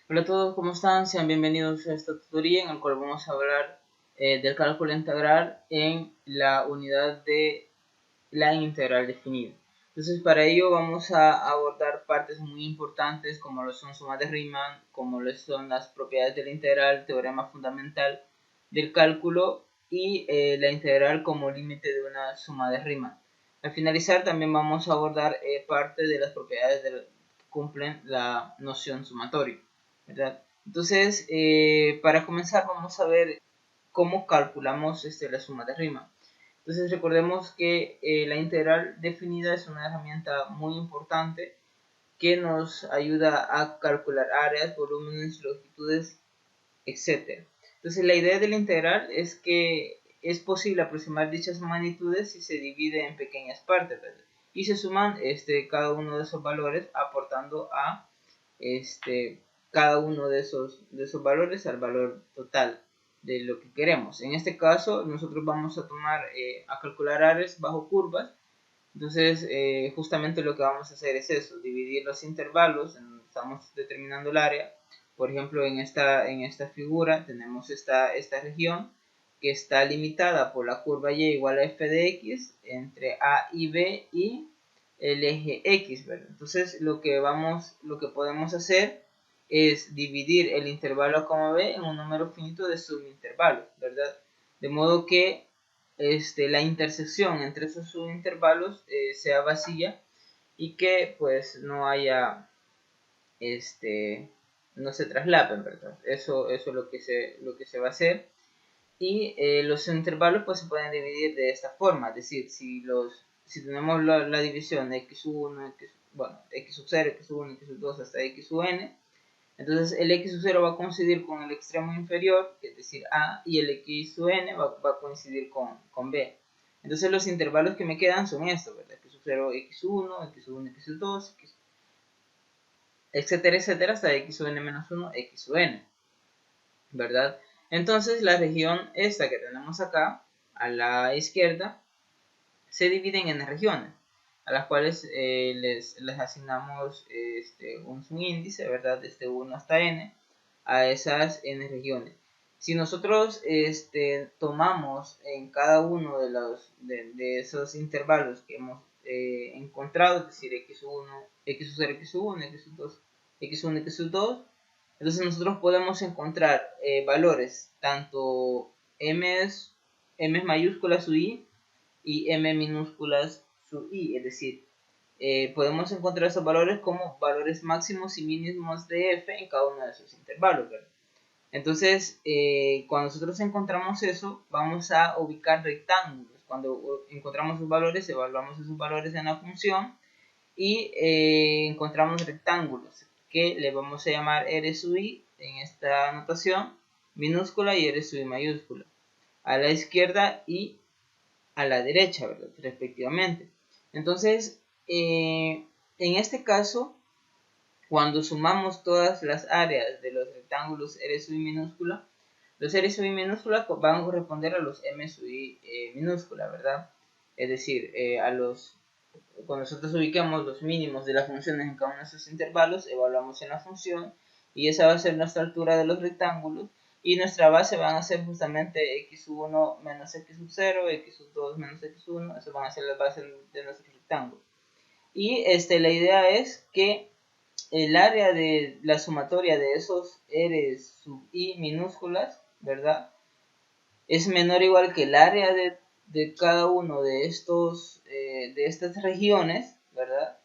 Hola a todos, ¿cómo están? Sean bienvenidos a esta tutoría en el cual vamos a hablar del cálculo integral en la unidad de la integral definida. Entonces, para ello vamos a abordar partes muy importantes como lo son sumas de Riemann, como lo son las propiedades de la integral, teorema fundamental del cálculo y la integral como límite de una suma de Riemann. Al finalizar también vamos a abordar parte de las propiedades que cumplen la noción sumatoria, ¿verdad? Entonces, para comenzar vamos a ver cómo calculamos la suma de Riemann. Entonces recordemos que la integral definida es una herramienta muy importante que nos ayuda a calcular áreas, volúmenes, longitudes, etc. Entonces la idea de la integral es que es posible aproximar dichas magnitudes si se divide en pequeñas partes, ¿verdad? Y se suman cada uno de esos valores aportando a cada uno de esos valores al valor total de lo que queremos. En este caso nosotros vamos a tomar a calcular áreas bajo curvas. Entonces justamente lo que vamos a hacer es eso, dividir los intervalos, estamos determinando el área. Por ejemplo, en esta figura tenemos esta región que está limitada por la curva y igual a f de x entre a y b y el eje x, ¿verdad? Entonces lo que podemos hacer es dividir el intervalo a, b en un número finito de subintervalos, ¿verdad? De modo que la intersección entre esos subintervalos sea vacía y que pues no haya no se traslapen, ¿verdad? Eso es lo que se va a hacer. Y los intervalos pues se pueden dividir de esta forma, es decir, si tenemos la división de x1, x sub 0, x1, x sub 2 hasta x sub n, entonces el x sub 0 va a coincidir con el extremo inferior, es decir, a, y el x sub n va a coincidir con b. Entonces los intervalos que me quedan son estos, ¿verdad? X sub 0, x1, x sub 1, x sub 2, etcétera, etcétera, hasta x sub n menos 1, x sub n, ¿verdad? Entonces la región esta que tenemos acá, a la izquierda, se dividen en regiones, a las cuales les asignamos un índice, ¿verdad? Desde 1 hasta n, a esas n regiones. Si nosotros tomamos en cada uno de esos intervalos que hemos encontrado, es decir, x1, x0, x1, x2, x1, x2, entonces nosotros podemos encontrar valores tanto m mayúsculas su i y m minúsculas su i, es decir, podemos encontrar esos valores como valores máximos y mínimos de f en cada uno de esos intervalos, ¿verdad? Entonces, cuando nosotros encontramos eso, vamos a ubicar rectángulos. Cuando encontramos sus valores, evaluamos esos valores en la función y encontramos rectángulos que le vamos a llamar r sub i en esta notación minúscula y r sub i mayúscula a la izquierda y a la derecha, ¿verdad? Respectivamente. Entonces, en este caso, cuando sumamos todas las áreas de los rectángulos r sub i minúscula, los r sub i minúscula van a corresponder a los m sub i minúscula, ¿verdad? Es decir, cuando nosotros ubiquemos los mínimos de las funciones en cada uno de esos intervalos, evaluamos en la función y esa va a ser nuestra altura de los rectángulos y nuestra base van a ser justamente x1 menos x0, x2 menos x1, eso van a ser las bases de nuestro rectángulo. Y la idea es que el área de la sumatoria de esos r sub i minúsculas, ¿verdad? Es menor o igual que el área de cada uno de estas regiones, ¿verdad?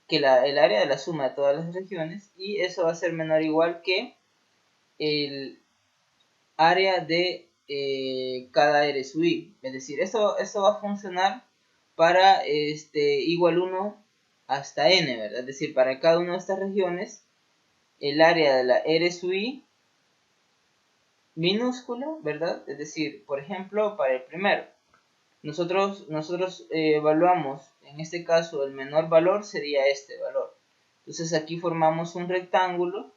Que el área de la suma de todas las regiones, y eso va a ser menor o igual que el área de cada r sub i. Es decir, esto va a funcionar para igual 1 hasta n, ¿verdad? Es decir, para cada una de estas regiones, el área de la r sub i minúscula, ¿verdad? Es decir, por ejemplo, para el primero, nosotros evaluamos, en este caso, el menor valor sería este valor. Entonces aquí formamos un rectángulo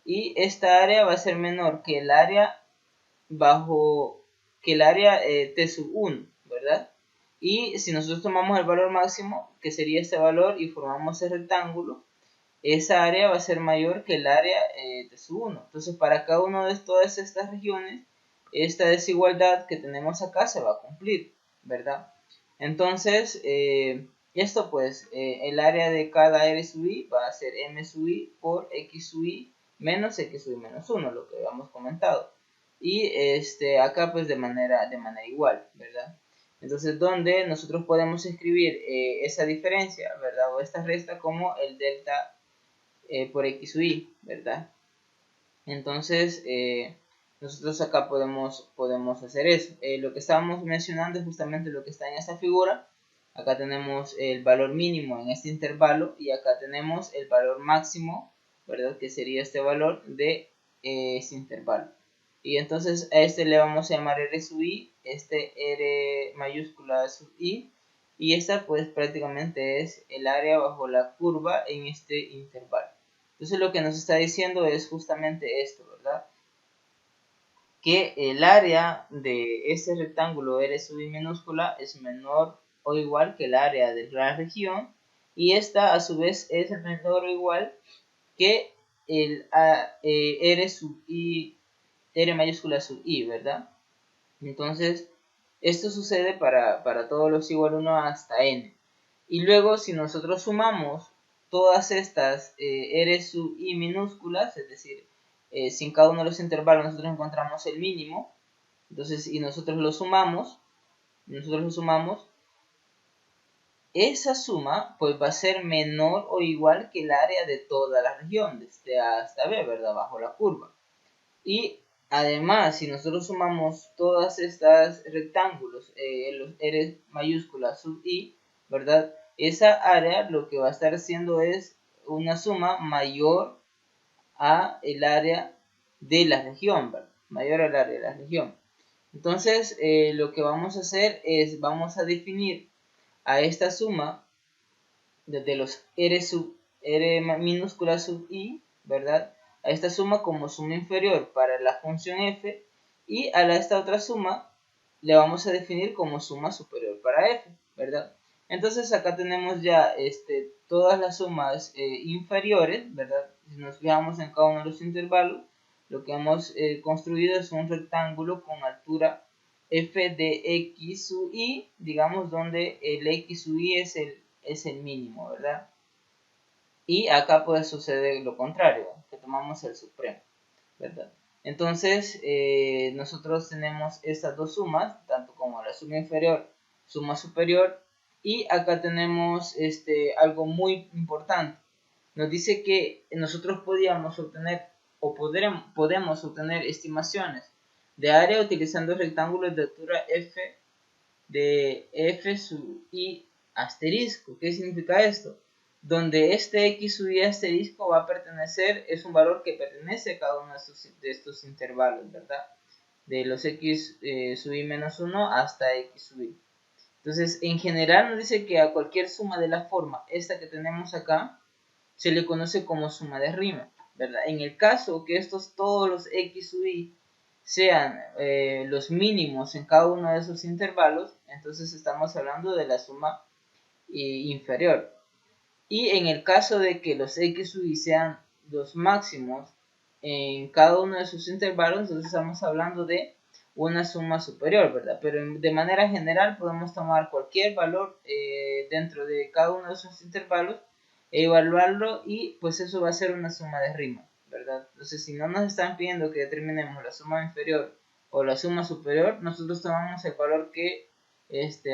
y esta área va a ser menor que el área t sub 1, ¿verdad? Y si nosotros tomamos el valor máximo, que sería este valor, y formamos el rectángulo, esa área va a ser mayor que el área de sub 1. Entonces, para cada una de todas estas regiones, esta desigualdad que tenemos acá se va a cumplir, ¿verdad? Entonces, esto pues, el área de cada r sub i va a ser m sub i por x sub i menos x sub i menos 1, lo que habíamos comentado. Y acá pues de manera igual, ¿verdad? Entonces, donde nosotros podemos escribir esa diferencia, ¿verdad? O esta resta como el delta por x sub i, ¿verdad? Entonces, nosotros acá podemos hacer eso. Lo que estábamos mencionando es justamente lo que está en esta figura. Acá tenemos el valor mínimo en este intervalo y acá tenemos el valor máximo, ¿verdad? Que sería este valor de este intervalo. Y entonces a este le vamos a llamar R sub i, este R mayúscula sub i, y esta pues prácticamente es el área bajo la curva en este intervalo. Entonces lo que nos está diciendo es justamente esto, ¿verdad? Que el área de ese rectángulo R sub i minúscula es menor o igual que el área de la región, y esta a su vez es menor o igual que el R sub i, R mayúscula sub i, ¿verdad? Entonces, esto sucede para todos los igual 1 hasta n. Y luego, si nosotros sumamos todas estas r sub i minúsculas, es decir, si en cada uno de los intervalos nosotros encontramos el mínimo, entonces, y nosotros lo sumamos, esa suma pues va a ser menor o igual que el área de toda la región, desde A hasta B, ¿verdad? Bajo la curva. Y además, si nosotros sumamos todas estas rectángulos, los R mayúsculas sub i, ¿verdad? Esa área lo que va a estar haciendo es una suma mayor a el área de la región, ¿verdad? Mayor al área de la región. Entonces, lo que vamos a hacer es, vamos a definir a esta suma de los R minúscula sub i, ¿verdad? A esta suma como suma inferior para la función f, y a esta otra suma le vamos a definir como suma superior para f, ¿verdad? Entonces acá tenemos ya todas las sumas inferiores, ¿verdad? Si nos fijamos en cada uno de los intervalos, lo que hemos construido es un rectángulo con altura f de x sub i, digamos, donde el x sub i es el mínimo, ¿verdad? Y acá puede suceder lo contrario, que tomamos el supremo, ¿verdad? Entonces, nosotros tenemos estas dos sumas, tanto como la suma inferior, suma superior, y acá tenemos algo muy importante. Nos dice que nosotros podíamos obtener, o podemos obtener estimaciones de área utilizando rectángulos de altura f de f sub i asterisco. ¿Qué significa esto? Donde este x sub i asterisco va a pertenecer, es un valor que pertenece a cada uno de estos intervalos, ¿verdad? De los x sub i menos 1 hasta x sub i. Entonces, en general nos dice que a cualquier suma de la forma, esta que tenemos acá, se le conoce como suma de rima, ¿verdad? En el caso que todos los x sub i sean los mínimos en cada uno de esos intervalos, entonces estamos hablando de la suma inferior. Y en el caso de que los x sub i sean los máximos en cada uno de sus intervalos, entonces estamos hablando de una suma superior, ¿verdad? Pero de manera general podemos tomar cualquier valor dentro de cada uno de esos intervalos, evaluarlo, y pues eso va a ser una suma de rima, ¿verdad? Entonces, si no nos están pidiendo que determinemos la suma inferior o la suma superior, nosotros tomamos el valor que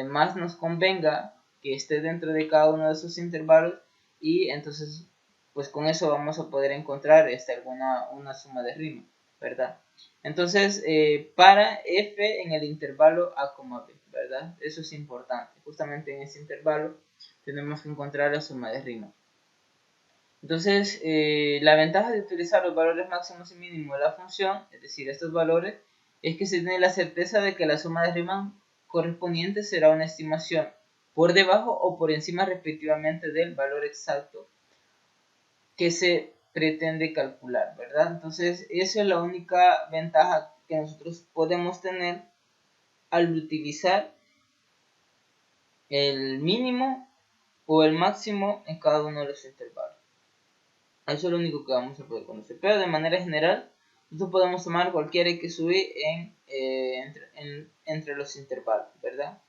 más nos convenga que esté dentro de cada uno de esos intervalos, y entonces pues con eso vamos a poder encontrar una suma de rima, ¿verdad? Entonces, para f en el intervalo a, b, ¿verdad? Eso es importante. Justamente en ese intervalo tenemos que encontrar la suma de rima. Entonces, la ventaja de utilizar los valores máximos y mínimos de la función, es decir, estos valores, es que se tiene la certeza de que la suma de rima correspondiente será una estimación por debajo o por encima respectivamente del valor exacto que se pretende calcular, ¿verdad? Entonces, esa es la única ventaja que nosotros podemos tener al utilizar el mínimo o el máximo en cada uno de los intervalos. Eso es lo único que vamos a poder conocer. Pero de manera general, nosotros podemos tomar cualquier x sub i entre los intervalos, ¿verdad?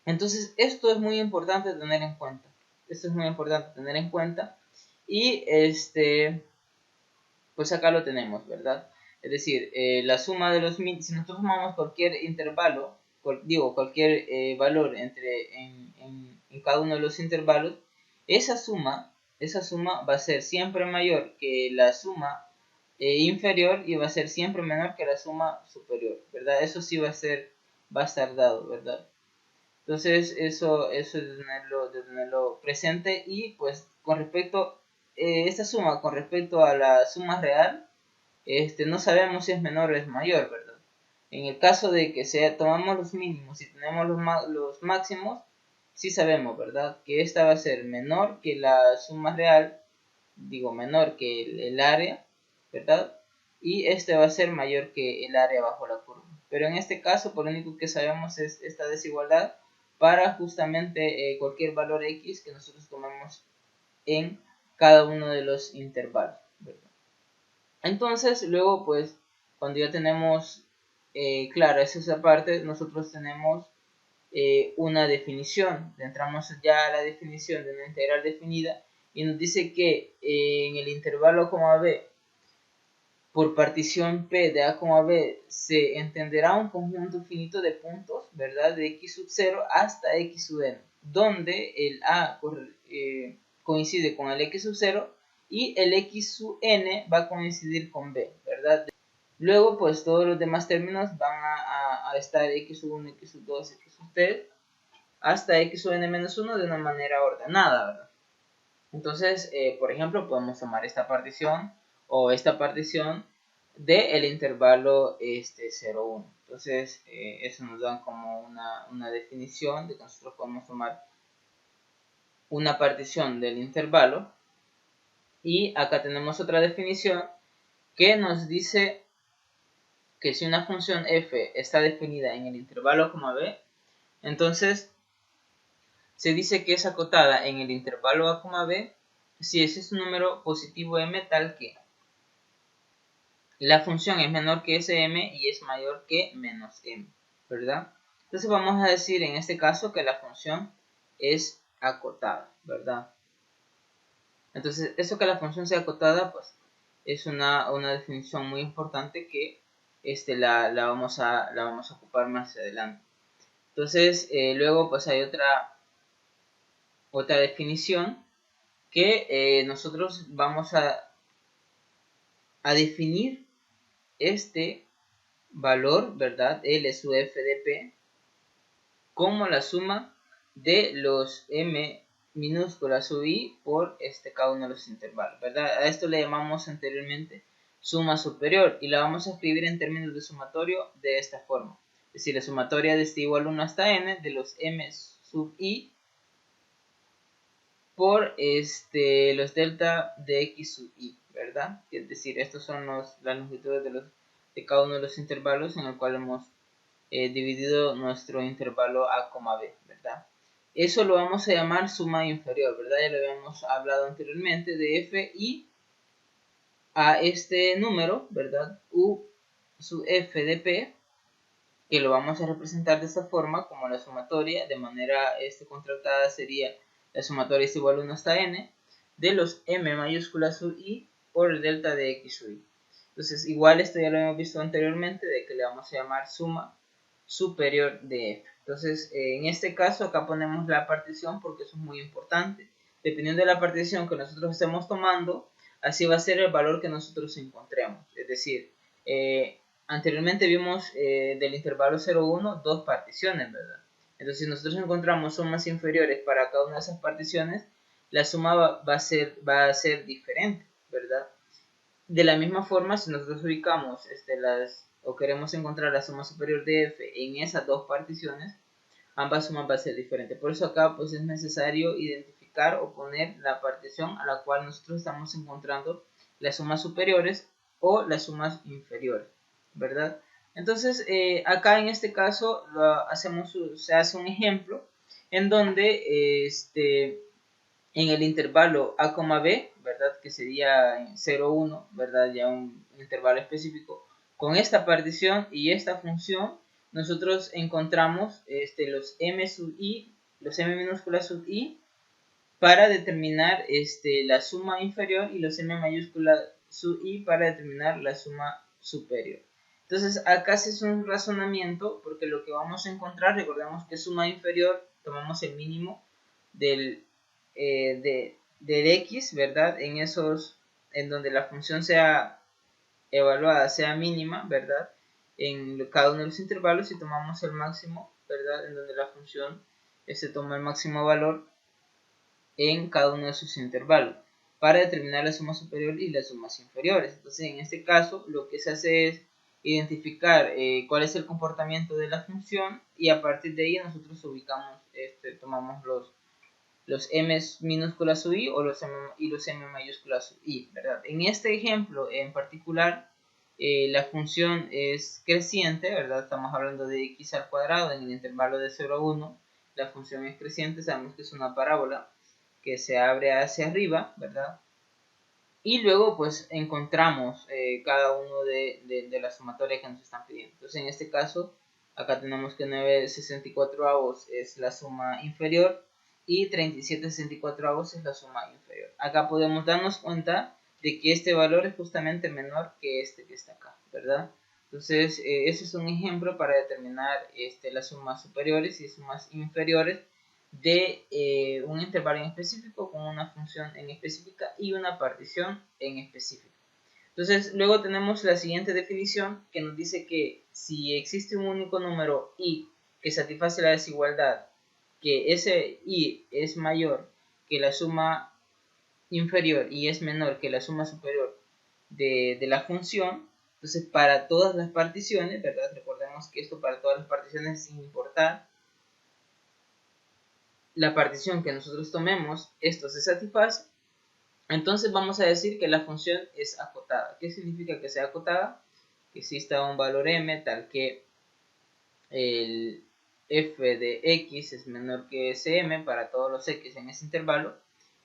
Entonces, esto es muy importante tener en cuenta. Esto es muy importante tener en cuenta. Y pues acá lo tenemos, ¿verdad? Es decir, la suma de los mínimos, si nosotros tomamos cualquier intervalo, cualquier valor en cada uno de los intervalos, esa suma va a ser siempre mayor que la suma inferior y va a ser siempre menor que la suma superior, ¿verdad? Eso sí va a estar dado, ¿verdad? Entonces eso es de tenerlo presente. Y pues con respecto esta suma con respecto a la suma real, no sabemos si es menor o es mayor, ¿verdad? En el caso de que tomamos los mínimos y tenemos los máximos, sí sabemos, ¿verdad? Que esta va a ser menor que la suma real, digo menor que el área, ¿verdad? Y este va a ser mayor que el área bajo la curva. Pero en este caso, por lo único que sabemos es esta desigualdad para justamente cualquier valor x que nosotros tomemos en cada uno de los intervalos, ¿verdad? Entonces, luego, pues, cuando ya tenemos clara esa parte, nosotros tenemos una definición. Entramos ya a la definición de una integral definida y nos dice que en el intervalo, b, por partición P de A, B, se entenderá un conjunto finito de puntos, ¿verdad? De x sub 0 hasta x sub n, donde el A coincide con el x sub 0 y el x sub n va a coincidir con B, ¿verdad? Luego, pues todos los demás términos van a estar x sub 1, x sub 2, x sub 3, hasta x sub n menos 1 de una manera ordenada, ¿verdad? Entonces, por ejemplo, podemos tomar esta partición o esta partición del intervalo 0, 1. Entonces, eso nos da como una definición de que nosotros podemos tomar una partición del intervalo. Y acá tenemos otra definición que nos dice que si una función f está definida en el intervalo, b, entonces se dice que es acotada en el intervalo a, b si ese es un número positivo m tal que la función es menor que sm y es mayor que menos m, ¿verdad? Entonces vamos a decir en este caso que la función es acotada, ¿verdad? Entonces eso que la función sea acotada, pues es una definición muy importante que la vamos a ocupar más adelante. Entonces luego pues hay otra definición que nosotros vamos a definir este valor, ¿verdad? L sub f de p como la suma de los m minúscula sub i por cada uno de los intervalos, ¿verdad? A esto le llamamos anteriormente suma superior y la vamos a escribir en términos de sumatorio de esta forma. Es decir, la sumatoria de este igual 1 hasta n de los m sub i por los delta de x sub i, ¿verdad? Es decir, estos son las longitudes de cada uno de los intervalos en el cual hemos dividido nuestro intervalo a, b, ¿verdad? Eso lo vamos a llamar suma inferior, ¿verdad? Ya lo habíamos hablado anteriormente de f y a este número, ¿verdad? U sub f de p, que lo vamos a representar de esta forma como la sumatoria, de manera contractada sería la sumatoria es igual a 1 hasta n de los m mayúscula sub i por el delta de x sub i. Entonces igual esto ya lo hemos visto anteriormente, de que le vamos a llamar suma superior de f. Entonces en este caso acá ponemos la partición porque eso es muy importante. Dependiendo de la partición que nosotros estemos tomando, así va a ser el valor que nosotros encontremos. Es decir, anteriormente vimos del intervalo 0,1 dos particiones, ¿verdad? Entonces, si nosotros encontramos sumas inferiores para cada una de esas particiones, la suma va a ser diferente, ¿verdad? De la misma forma, si nosotros ubicamos o queremos encontrar la suma superior de f en esas dos particiones, ambas sumas va a ser diferente. Por eso acá pues es necesario identificar o poner la partición a la cual nosotros estamos encontrando las sumas superiores o las sumas inferiores, ¿verdad? Entonces acá en este caso se hace un ejemplo en donde en el intervalo a, b, ¿verdad? Que sería 0, 1, ¿verdad? Ya un intervalo específico. Con esta partición y esta función, nosotros encontramos los m sub i, los m minúscula sub i, para determinar la suma inferior y los m mayúscula sub i para determinar la suma superior. Entonces acá se hace un razonamiento porque lo que vamos a encontrar, recordemos que suma inferior, tomamos el mínimo del x, ¿verdad? En donde la función sea evaluada, sea mínima, ¿verdad? En cada uno de los intervalos y tomamos el máximo, ¿verdad? En donde la función toma el máximo valor en cada uno de sus intervalos para determinar la suma superior y las sumas inferiores. Entonces, en este caso, lo que se hace es identificar cuál es el comportamiento de la función y a partir de ahí nosotros ubicamos, tomamos los m minúsculas sub i o los m mayúsculas sub i, ¿verdad? En este ejemplo en particular, la función es creciente, ¿verdad? Estamos hablando de x al cuadrado en el intervalo de 0 a 1. La función es creciente, sabemos que es una parábola que se abre hacia arriba, ¿verdad? Y luego pues encontramos cada uno de las sumatorias que nos están pidiendo. Entonces en este caso, acá tenemos que 9/64 es la suma inferior y 37/64 es la suma inferior. Acá podemos darnos cuenta de que este valor es justamente menor que este que está acá, ¿verdad? Entonces ese es un ejemplo para determinar las sumas superiores y sumas inferiores de un intervalo en específico con una función en específica y una partición en específico. Entonces, luego tenemos la siguiente definición que nos dice que si existe un único número i que satisface la desigualdad, que ese i es mayor que la suma inferior y es menor que la suma superior de la función, entonces para todas las particiones, ¿verdad? Recordemos que esto para todas las particiones sin importar la partición que nosotros tomemos, esto se satisface, entonces vamos a decir que la función es acotada. ¿Qué significa que sea acotada? Que exista un valor m tal que el f de x es menor que sm para todos los x en ese intervalo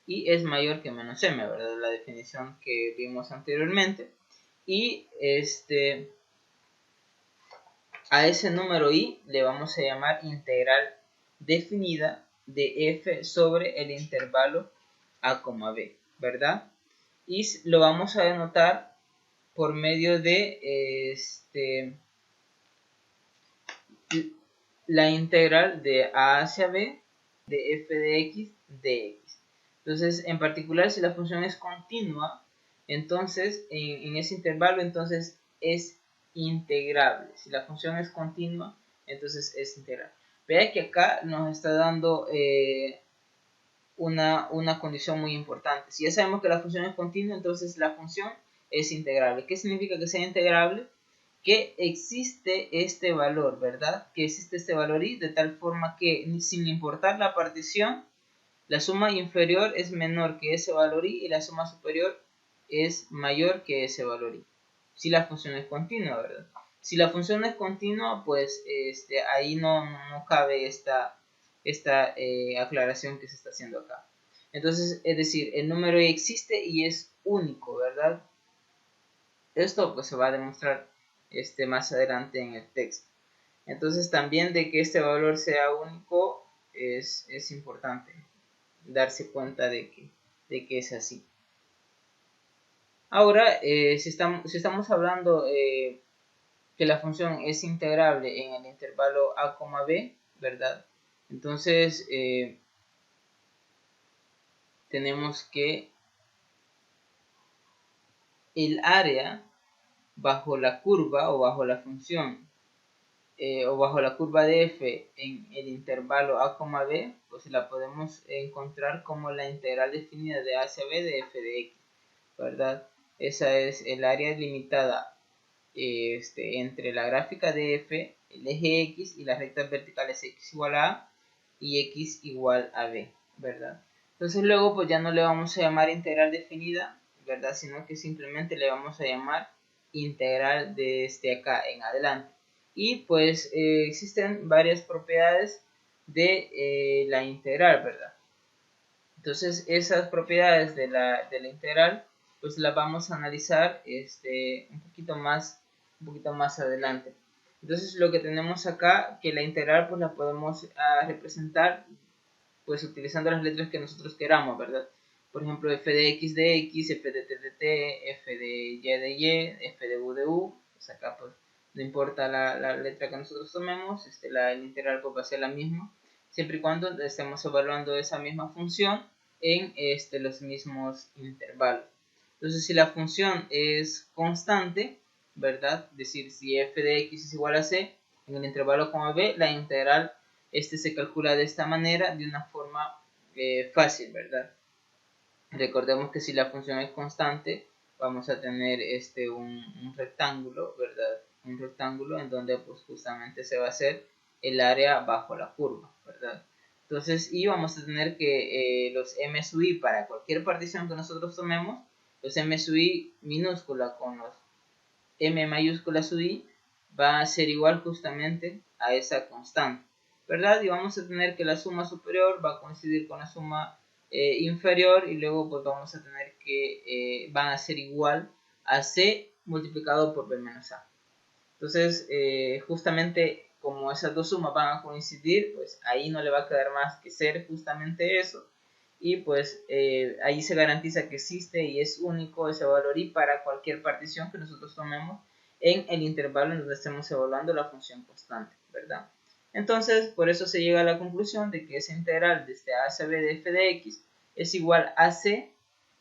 y es mayor que menos m, ¿verdad? La definición que vimos anteriormente. Y a ese número i le vamos a llamar integral definida de f sobre el intervalo a, b, ¿verdad? Y lo vamos a denotar por medio de la integral de a hacia b de f de x de x. Entonces, en particular, si la función es continua, entonces en ese intervalo entonces es integrable. Si la función es continua, entonces es integrable. Vea que acá nos está dando una condición muy importante. Si ya sabemos que la función es continua, entonces la función es integrable. ¿Qué significa que sea integrable? Que existe este valor, ¿verdad? Que existe este valor i de tal forma que sin importar la partición, la suma inferior es menor que ese valor i y la suma superior es mayor que ese valor i. Si la función es continua, ¿verdad? Si la función no es continua, pues ahí no cabe esta aclaración que se está haciendo acá. Entonces, es decir, el número i existe y es único, ¿verdad? Esto pues se va a demostrar más adelante en el texto. Entonces también de que este valor sea único es importante darse cuenta de que es así. Ahora, si estamos hablando que la función es integrable en el intervalo a, b, ¿verdad? Entonces tenemos que el área bajo la curva o bajo la función o bajo la curva de f en el intervalo a, b, pues la podemos encontrar como la integral definida de a hacia b de f de x, ¿verdad? Esa es el área limitada entre la gráfica de f, el eje x y las rectas verticales x igual a a y x igual a b, ¿verdad? Entonces luego pues ya no le vamos a llamar integral definida, ¿verdad? Sino que simplemente le vamos a llamar integral de acá en adelante. Y pues existen varias propiedades de la integral, ¿verdad? Entonces esas propiedades de la integral pues las vamos a analizar un poquito más adelante. Entonces lo que tenemos acá, que la integral pues la podemos representar pues utilizando las letras que nosotros queramos, ¿verdad? Por ejemplo, f de x, f de t de t, f de y, f de u. Pues acá pues no importa la letra que nosotros tomemos, el integral pues va a ser la misma, siempre y cuando estemos evaluando esa misma función en los mismos intervalos. Entonces, si la función es constante, ¿verdad? Es decir, si f de x es igual a c, en el intervalo, b, la integral se calcula de esta manera, de una forma fácil, ¿verdad? Recordemos que si la función es constante, vamos a tener un rectángulo, ¿verdad? Un rectángulo en donde pues justamente se va a hacer el área bajo la curva, ¿verdad? Entonces, y vamos a tener que los m sub i para cualquier partición que nosotros tomemos, los m sub i minúscula con los m mayúscula sub i va a ser igual justamente a esa constante, ¿verdad? Y vamos a tener que la suma superior va a coincidir con la suma inferior, y luego pues vamos a tener que van a ser igual a c multiplicado por b menos a. Entonces, justamente como esas dos sumas van a coincidir, pues ahí no le va a quedar más que ser justamente eso. Y pues ahí se garantiza que existe y es único ese valor i para cualquier partición que nosotros tomemos en el intervalo en donde estemos evaluando la función constante, ¿verdad? Entonces, por eso se llega a la conclusión de que esa integral desde a hacia b de f de x es igual a c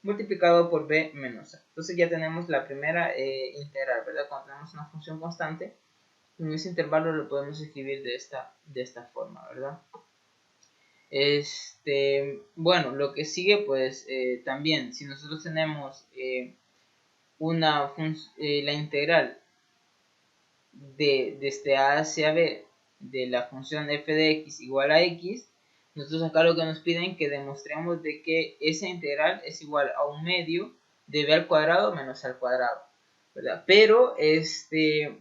multiplicado por b menos a. Entonces ya tenemos la primera integral, ¿verdad? Cuando tenemos una función constante, en ese intervalo lo podemos escribir de esta forma, ¿verdad? Bueno, lo que sigue pues también, si nosotros tenemos la integral desde a hacia b de la función f de x igual a x, nosotros acá lo que nos piden que demostremos de que esa integral es igual a un medio de b al cuadrado menos al cuadrado, ¿verdad? Pero,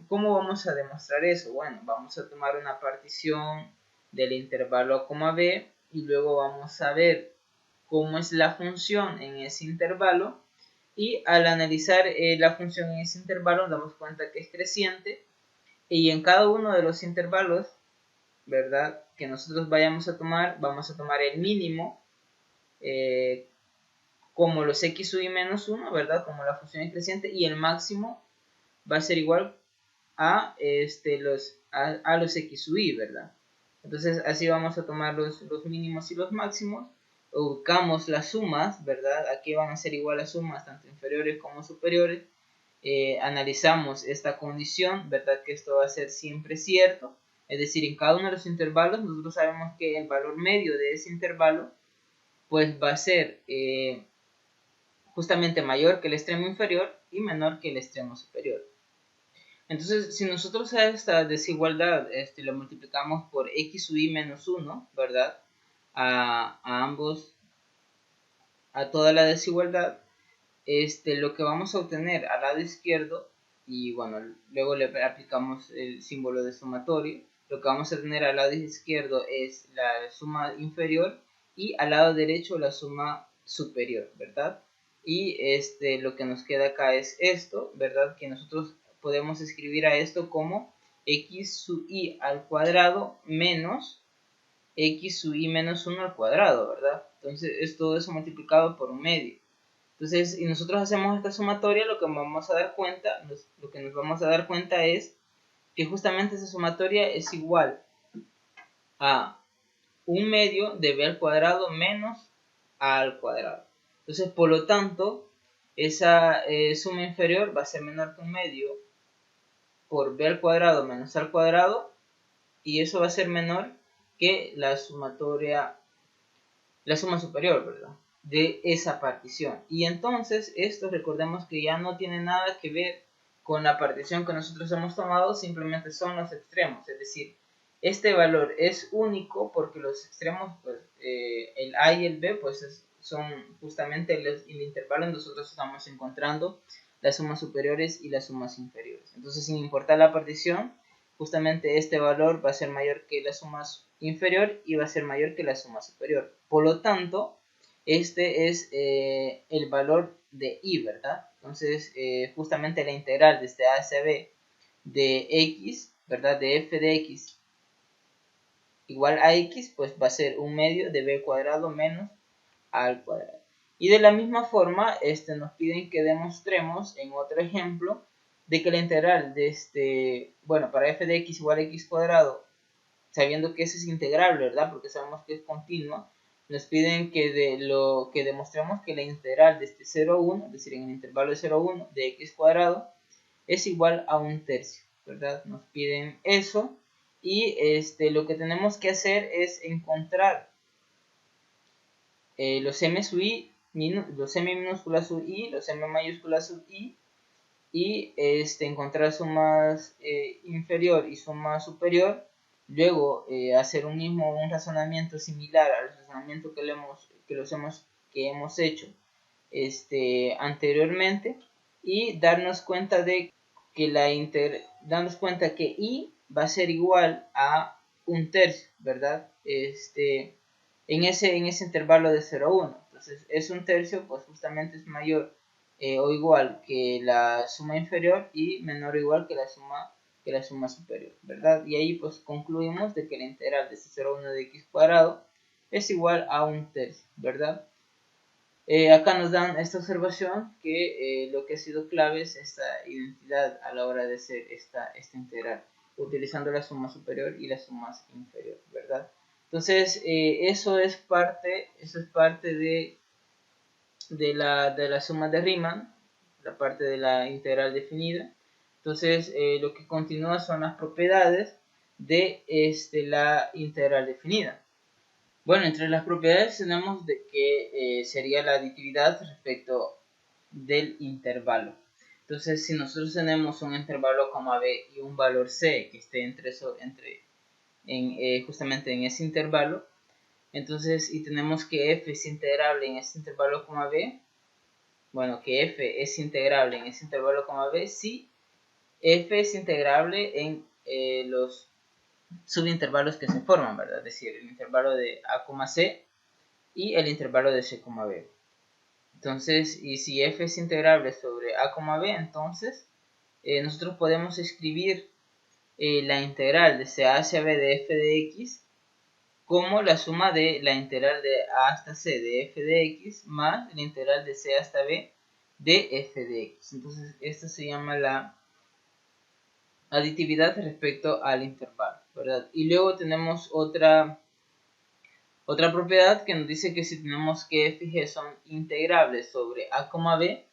¿cómo vamos a demostrar eso? Bueno, vamos a tomar una partición del intervalo a, b, y luego vamos a ver cómo es la función en ese intervalo, y al analizar la función en ese intervalo nos damos cuenta que es creciente, y en cada uno de los intervalos, ¿verdad?, que nosotros vamos a tomar el mínimo como los x sub i menos 1, ¿verdad?, como la función es creciente, y el máximo va a ser igual a, los x sub i, ¿verdad? Entonces así vamos a tomar los mínimos y los máximos, buscamos las sumas, ¿verdad? Aquí van a ser igual las sumas tanto inferiores como superiores. Analizamos esta condición, ¿verdad? Que esto va a ser siempre cierto, es decir, en cada uno de los intervalos nosotros sabemos que el valor medio de ese intervalo pues va a ser justamente mayor que el extremo inferior y menor que el extremo superior. Entonces, si nosotros a esta desigualdad lo multiplicamos por x sub i menos 1, ¿verdad? A ambos, a toda la desigualdad, lo que vamos a obtener al lado izquierdo, y bueno, luego le aplicamos el símbolo de sumatorio, lo que vamos a tener al lado izquierdo es la suma inferior y al lado derecho la suma superior, ¿verdad? Y lo que nos queda acá es esto, ¿verdad? Que nosotros podemos escribir a esto como x sub i al cuadrado menos x sub i menos 1 al cuadrado, ¿verdad? Entonces es todo eso multiplicado por un medio. Entonces, si nosotros hacemos esta sumatoria, lo que nos vamos a dar cuenta es que justamente esa sumatoria es igual a un medio de b al cuadrado menos a al cuadrado. Entonces, por lo tanto, esa suma inferior va a ser menor que un medio por b al cuadrado menos a al cuadrado, y eso va a ser menor que la suma superior, ¿verdad?, de esa partición. Y entonces esto, recordemos que ya no tiene nada que ver con la partición que nosotros hemos tomado, simplemente son los extremos, es decir, este valor es único porque los extremos, pues, el a y el b, pues son justamente el intervalo en donde nosotros estamos encontrando las sumas superiores y las sumas inferiores. Entonces, sin importar la partición, justamente este valor va a ser mayor que la suma inferior y va a ser mayor que la suma superior. Por lo tanto, este es el valor de y, ¿verdad? Entonces, justamente la integral desde a hacia b de x, ¿verdad? De f de x igual a x, pues va a ser un medio de b cuadrado menos a al cuadrado. Y de la misma forma, nos piden que demostremos en otro ejemplo de que la integral de bueno, para f de x igual a x cuadrado, sabiendo que eso es integrable, ¿verdad? Porque sabemos que es continua, nos piden que demostremos que la integral de 0 a 1, es decir, en el intervalo de 0 a 1 de x cuadrado, es igual a un tercio, ¿verdad? Nos piden eso y lo que tenemos que hacer es encontrar los m sub i, los m minúsculas sub i, los m mayúsculas sub i, y encontrar suma inferior y suma superior, luego hacer un razonamiento similar al razonamiento que hemos hecho anteriormente, y darnos cuenta de que darnos cuenta que i va a ser igual a un tercio, ¿verdad? En ese intervalo de 0 a 1. Entonces, es un tercio, pues justamente es mayor o igual que la suma inferior y menor o igual que la suma superior, ¿verdad? Y ahí pues concluimos de que la integral de 0 a 1 de x cuadrado es igual a un tercio, ¿verdad? Acá nos dan esta observación que lo que ha sido clave es esta identidad a la hora de hacer esta integral, utilizando la suma superior y la suma inferior, ¿verdad? Entonces, eso es parte de la suma de Riemann, la parte de la integral definida. Entonces, lo que continúa son las propiedades de la integral definida. Bueno, entre las propiedades tenemos de que sería la aditividad respecto del intervalo. Entonces, si nosotros tenemos un intervalo, b, y un valor c que esté justamente en ese intervalo, entonces, y tenemos que f es integrable en ese intervalo, b, bueno, que f es integrable en ese intervalo, b, si f es integrable en los subintervalos que se forman, ¿verdad? Es decir, el intervalo de a, c y el intervalo de c, b. Entonces, y si f es integrable sobre a, b, entonces nosotros podemos escribir la integral de c hacia b de f de x como la suma de la integral de a hasta c de f de x más la integral de c hasta b de f de x. Entonces, esto se llama la aditividad respecto al intervalo, ¿verdad? Y luego tenemos otra propiedad que nos dice que si tenemos que f y g son integrables sobre a, b,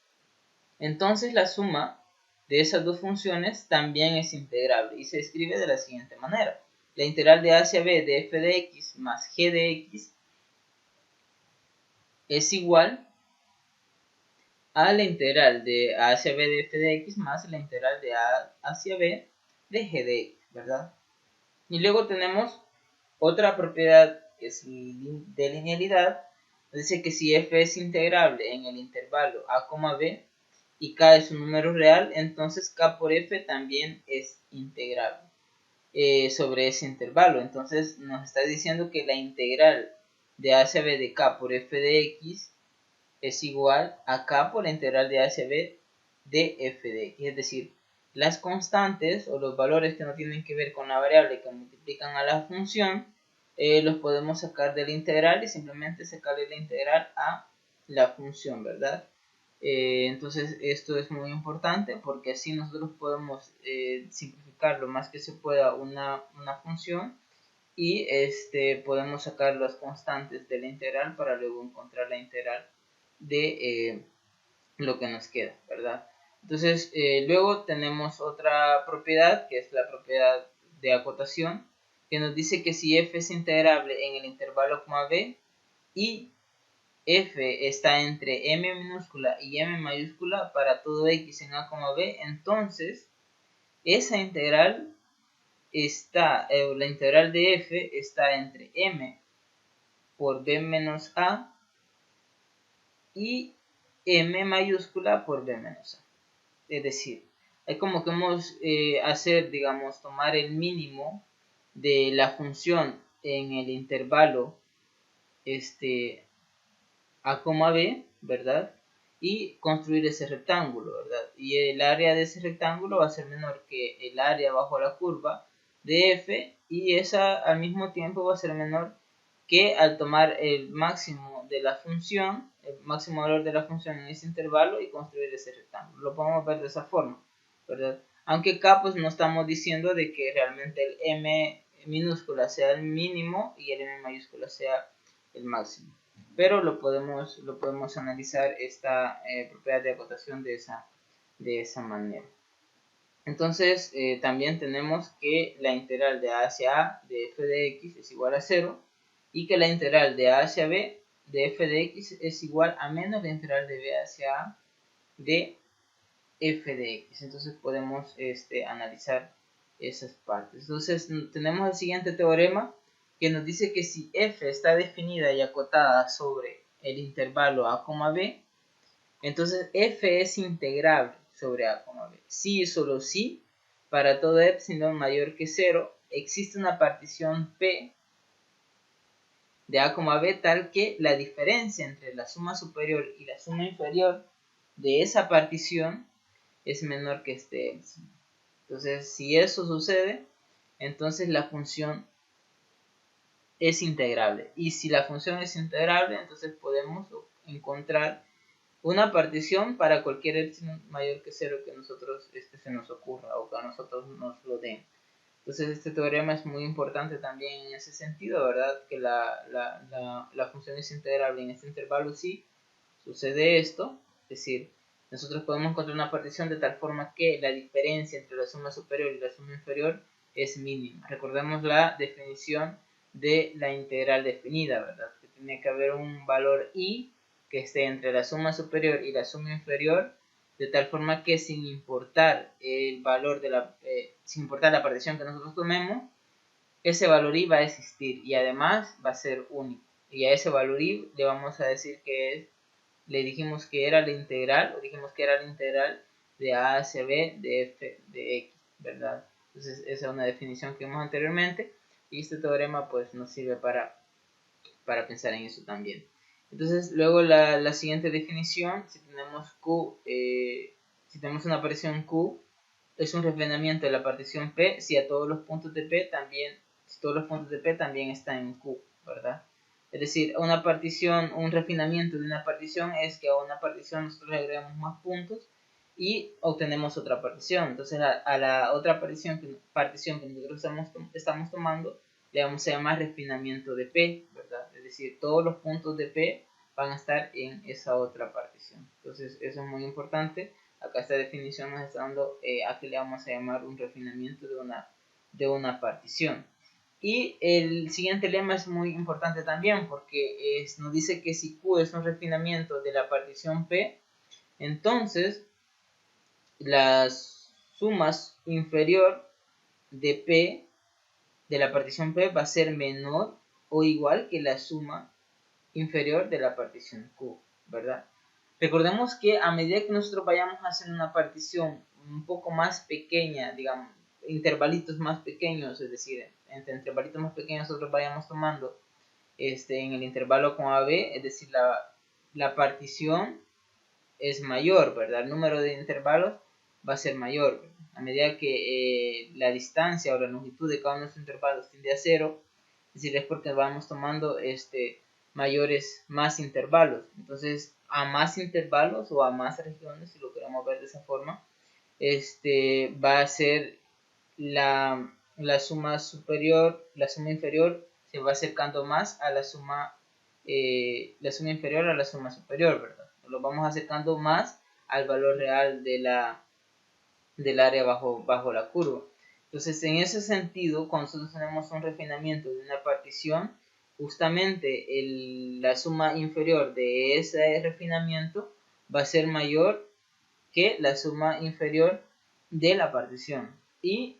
entonces la suma de esas dos funciones también es integrable y se escribe de la siguiente manera. La integral de a hacia b de f de x más g de x es igual a la integral de a hacia b de f de x más la integral de a hacia b de g de x, ¿verdad? Y luego tenemos otra propiedad que es de linealidad. Dice que si f es integrable en el intervalo a, b y k es un número real, entonces k por f también es integrable sobre ese intervalo. Entonces nos está diciendo que la integral de a hacia b de k por f de x es igual a k por la integral de a hacia b de f de x. Es decir, las constantes o los valores que no tienen que ver con la variable que multiplican a la función, los podemos sacar de la integral y simplemente sacarle la integral a la función, ¿verdad? Entonces esto es muy importante porque así nosotros podemos simplificar lo más que se pueda una función y podemos sacar las constantes de la integral para luego encontrar la integral de lo que nos queda, ¿verdad? Entonces, luego tenemos otra propiedad, que es la propiedad de acotación, que nos dice que si f es integrable en el intervalo b y f está entre m minúscula y m mayúscula para todo x en a, b, entonces esa integral la integral de f está entre m por b menos a y m mayúscula por b menos a. Es decir, es como que vamos a hacer, digamos, tomar el mínimo de la función en el intervalo A, B, ¿verdad? Y construir ese rectángulo, ¿verdad? Y el área de ese rectángulo va a ser menor que el área bajo la curva de f, y esa al mismo tiempo va a ser menor que al tomar el máximo de la función, el máximo valor de la función en ese intervalo y construir ese rectángulo. Lo podemos ver de esa forma, ¿verdad? Aunque acá pues no estamos diciendo de que realmente el m minúscula sea el mínimo y el m mayúscula sea el máximo, pero lo podemos analizar esta propiedad de acotación de esa manera. Entonces también tenemos que la integral de a hacia a de f de x es igual a 0, y que la integral de a hacia b de f de x es igual a menos la integral de b hacia a de f de x. Entonces podemos analizar esas partes. Entonces tenemos el siguiente teorema que nos dice que si f está definida y acotada sobre el intervalo a, b, entonces f es integrable sobre a, b. Si y solo si para todo epsilon mayor que 0 existe una partición p de a, b tal que la diferencia entre la suma superior y la suma inferior de esa partición es menor que este epsilon. Entonces, si eso sucede, entonces la función es integrable. Y si la función es integrable, entonces podemos encontrar una partición para cualquier epsilon mayor que 0 que nosotros se nos ocurra o que a nosotros nos lo den. Entonces este teorema es muy importante también en ese sentido, ¿verdad? Que la función es integrable en este intervalo si sucede esto, es decir, nosotros podemos encontrar una partición de tal forma que la diferencia entre la suma superior y la suma inferior es mínima. Recordemos la definición de la integral definida, ¿verdad? Que tiene que haber un valor i que esté entre la suma superior y la suma inferior, de tal forma que sin importar el valor sin importar la partición que nosotros tomemos, ese valor i va a existir y además va a ser único. Y a ese valor i le vamos a decir que le dijimos que era la integral, o dijimos que era la integral de a hacia b de f de x, ¿verdad? Entonces esa es una definición que vimos anteriormente y este teorema pues nos sirve para pensar en eso también. Entonces luego la siguiente definición, si tenemos q, si tenemos una partición q, es un refinamiento de la partición p si todos los puntos de p también están en q, ¿verdad? Es decir, una partición, un refinamiento de una partición es que a una partición nosotros le agregamos más puntos y obtenemos otra partición. Entonces a la otra partición que nosotros estamos tomando le vamos a llamar refinamiento de P, ¿verdad? Es decir, todos los puntos de P van a estar en esa otra partición. Entonces eso es muy importante. Acá esta definición nos está dando a qué le vamos a llamar un refinamiento de una partición. Y el siguiente lema es muy importante también porque nos dice que si Q es un refinamiento de la partición P, entonces la suma inferior de P de la partición P va a ser menor o igual que la suma inferior de la partición Q, ¿verdad? Recordemos que a medida que nosotros vayamos a hacer una partición un poco más pequeña, digamos, intervalitos más pequeños, es decir, entre intervalitos más pequeños nosotros vayamos tomando en el intervalo con AB, es decir, la partición es mayor, ¿verdad? El número de intervalos va a ser mayor. A medida que la distancia o la longitud de cada uno de los intervalos tiende a 0, es decir, es porque vamos tomando más intervalos. Entonces, a más intervalos o a más regiones, si lo queremos ver de esa forma, va a ser la suma inferior se va acercando más a la suma inferior a la suma superior, ¿verdad? Lo vamos acercando más al valor real del área bajo la curva. Entonces, en ese sentido, cuando nosotros tenemos un refinamiento de una partición, justamente la suma inferior de ese refinamiento va a ser mayor que la suma inferior de la partición. Y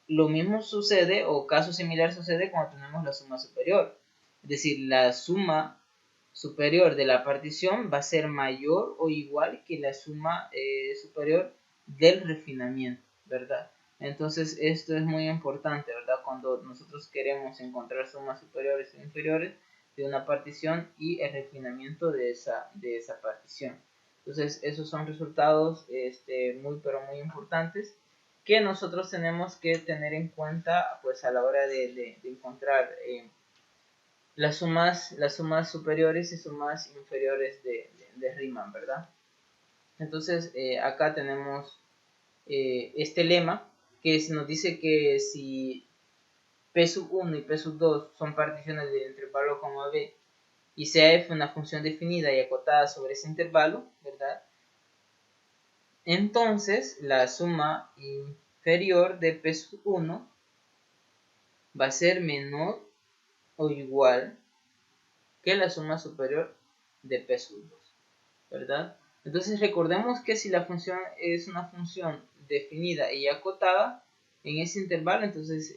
lo mismo sucede, o caso similar sucede cuando tenemos la suma superior. Es decir, la suma superior de la partición va a ser mayor o igual que la suma superior del refinamiento, ¿verdad? Entonces esto es muy importante, ¿verdad? Cuando nosotros queremos encontrar sumas superiores e inferiores, de una partición y el refinamiento de esa partición. Entonces esos son resultados muy pero muy importantes que nosotros tenemos que tener en cuenta pues a la hora de encontrar las sumas superiores y sumas inferiores de Riemann, ¿verdad? Entonces acá tenemos este lema que nos dice que si P sub 1 y P sub 2 son particiones del intervalo como B y sea f una función definida y acotada sobre ese intervalo, ¿verdad? Entonces la suma inferior de P sub 1 va a ser menor o igual que la suma superior de P sub 2, ¿verdad? Entonces recordemos que si la función es una función definida y acotada en ese intervalo, entonces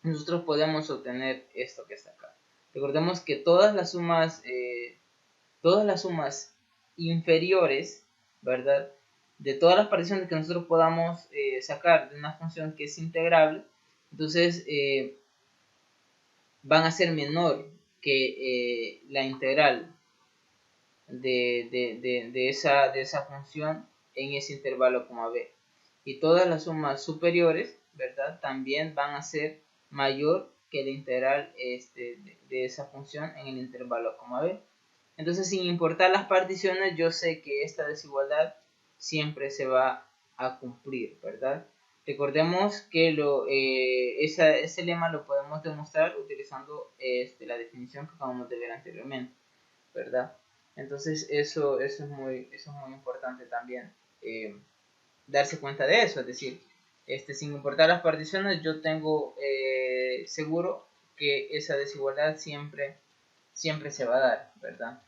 nosotros podemos obtener esto que está acá. Recordemos que todas las sumas inferiores, ¿verdad? De todas las particiones que nosotros podamos sacar de una función que es integrable, entonces van a ser menor que la integral de esa función en ese intervalo como b. Y todas las sumas superiores, ¿verdad? También van a ser mayor que la integral de esa función en el intervalo como b. Entonces, sin importar las particiones, yo sé que esta desigualdad siempre se va a cumplir, ¿verdad? Recordemos que ese lema lo podemos demostrar utilizando la definición que acabamos de ver anteriormente, ¿verdad? Entonces, eso es muy importante también darse cuenta de eso, es decir, sin importar las particiones, yo tengo seguro que esa desigualdad siempre se va a dar, ¿verdad?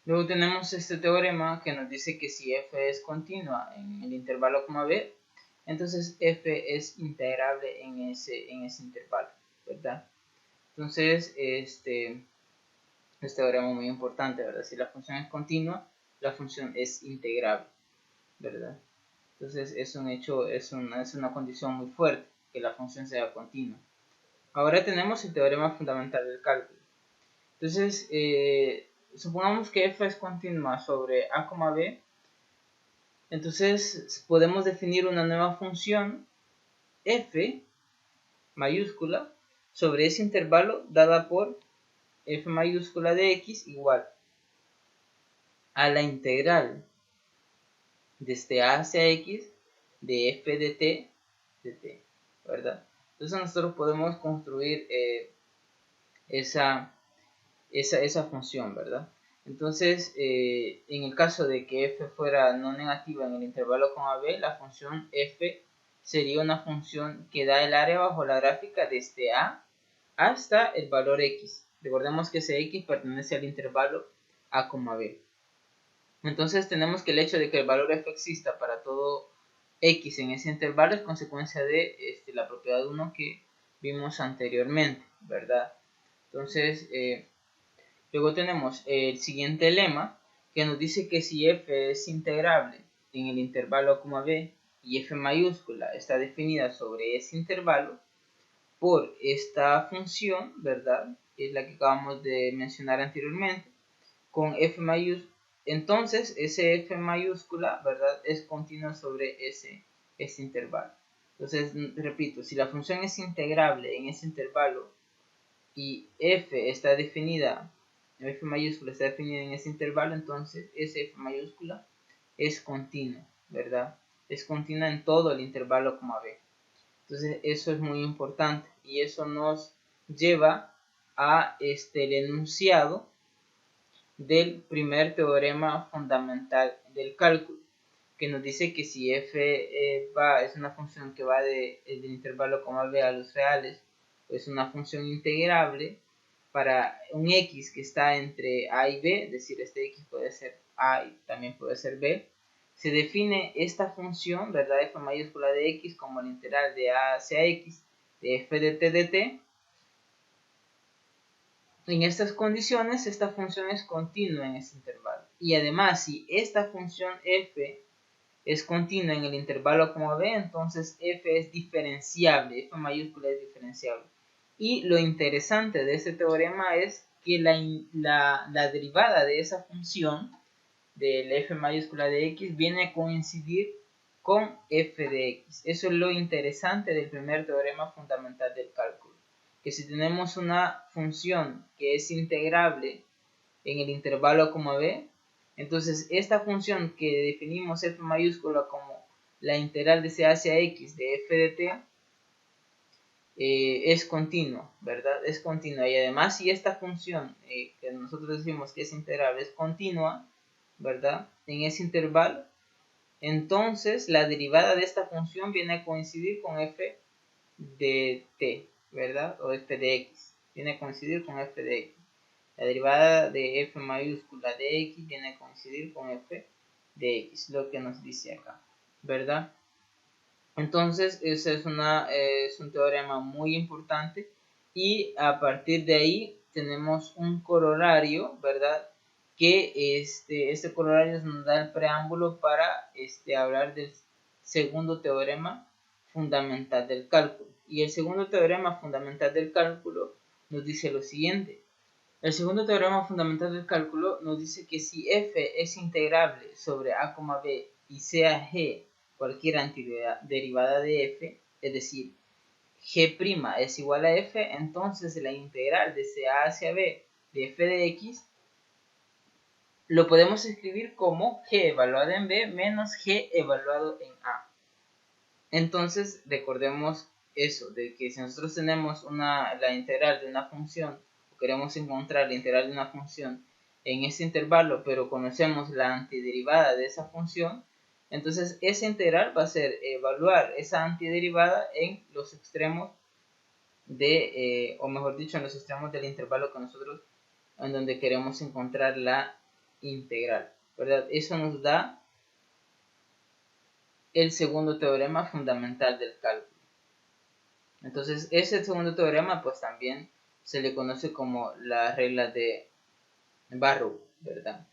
Luego tenemos este teorema que nos dice que si f es continua en el intervalo b, entonces f es integrable en ese intervalo, ¿verdad? Entonces, este teorema es muy importante, ¿verdad? Si la función es continua, la función es integrable, ¿verdad? Entonces es un hecho, es una condición muy fuerte que la función sea continua. Ahora tenemos el teorema fundamental del cálculo. Entonces, supongamos que f es continua sobre a, b, entonces podemos definir una nueva función f mayúscula sobre ese intervalo dada por f mayúscula de x igual a la integral desde a hacia x de f de t, ¿verdad? Entonces nosotros podemos construir esa función, ¿verdad? Entonces, en el caso de que f fuera no negativa en el intervalo b, la función f sería una función que da el área bajo la gráfica desde a hasta el valor x. Recordemos que ese x pertenece al intervalo a, b. Entonces tenemos que el hecho de que el valor f exista para todo x en ese intervalo es consecuencia de la propiedad 1 que vimos anteriormente, ¿verdad? Entonces, luego tenemos el siguiente lema que nos dice que si f es integrable en el intervalo b y f mayúscula está definida sobre ese intervalo por esta función, ¿verdad? Es la que acabamos de mencionar anteriormente, con f mayúscula. Entonces, ese f mayúscula, ¿verdad? Es continua sobre ese intervalo. Entonces, repito, si la función es integrable en ese intervalo y f está definida, f mayúscula está definida en ese intervalo, entonces ese f mayúscula es continua, ¿verdad? Es continua en todo el intervalo b. Entonces eso es muy importante y eso nos lleva a el enunciado del primer teorema fundamental del cálculo, que nos dice que si f es una función que va del intervalo b a los reales, es una función integrable para un x que está entre a y b, es decir, este x puede ser a y también puede ser b. Se define esta función, ¿verdad? F mayúscula de x como la integral de a hacia x de f de t de t. En estas condiciones, esta función es continua en este intervalo. Y además, si esta función f es continua en el intervalo b, entonces f es diferenciable, f mayúscula es diferenciable. Y lo interesante de este teorema es que la derivada de esa función del f mayúscula de x viene a coincidir con f de x. Eso es lo interesante del primer teorema fundamental del cálculo. Que si tenemos una función que es integrable en el intervalo a, b, entonces esta función que definimos f mayúscula como la integral de c hacia x de f de t, es continua, ¿verdad? Es continua. Y además, si esta función que nosotros decimos que es integrable es continua, ¿verdad? En ese intervalo, entonces la derivada de esta función viene a coincidir con f de t, ¿verdad? O f de x. Viene a coincidir con f de x. La derivada de f mayúscula de x viene a coincidir con f de x, lo que nos dice acá, ¿verdad? Entonces, ese es un teorema muy importante y a partir de ahí tenemos un corolario, ¿verdad? Que este corolario nos da el preámbulo para hablar del segundo teorema fundamental del cálculo. Y el segundo teorema fundamental del cálculo nos dice lo siguiente. El segundo teorema fundamental del cálculo nos dice que si f es integrable sobre a, b y sea g cualquier antiderivada de f, es decir, g' es igual a f, entonces la integral de a hacia b de f de x lo podemos escribir como g evaluado en b menos g evaluado en a. Entonces recordemos eso, de que si nosotros tenemos la integral de una función, o queremos encontrar la integral de una función en ese intervalo, pero conocemos la antiderivada de esa función, entonces esa integral va a ser evaluar esa antiderivada en los extremos o mejor dicho, en los extremos del intervalo que nosotros, en donde queremos encontrar la integral, ¿verdad? Eso nos da el segundo teorema fundamental del cálculo. Entonces, ese segundo teorema pues también se le conoce como la regla de Barrow, ¿verdad?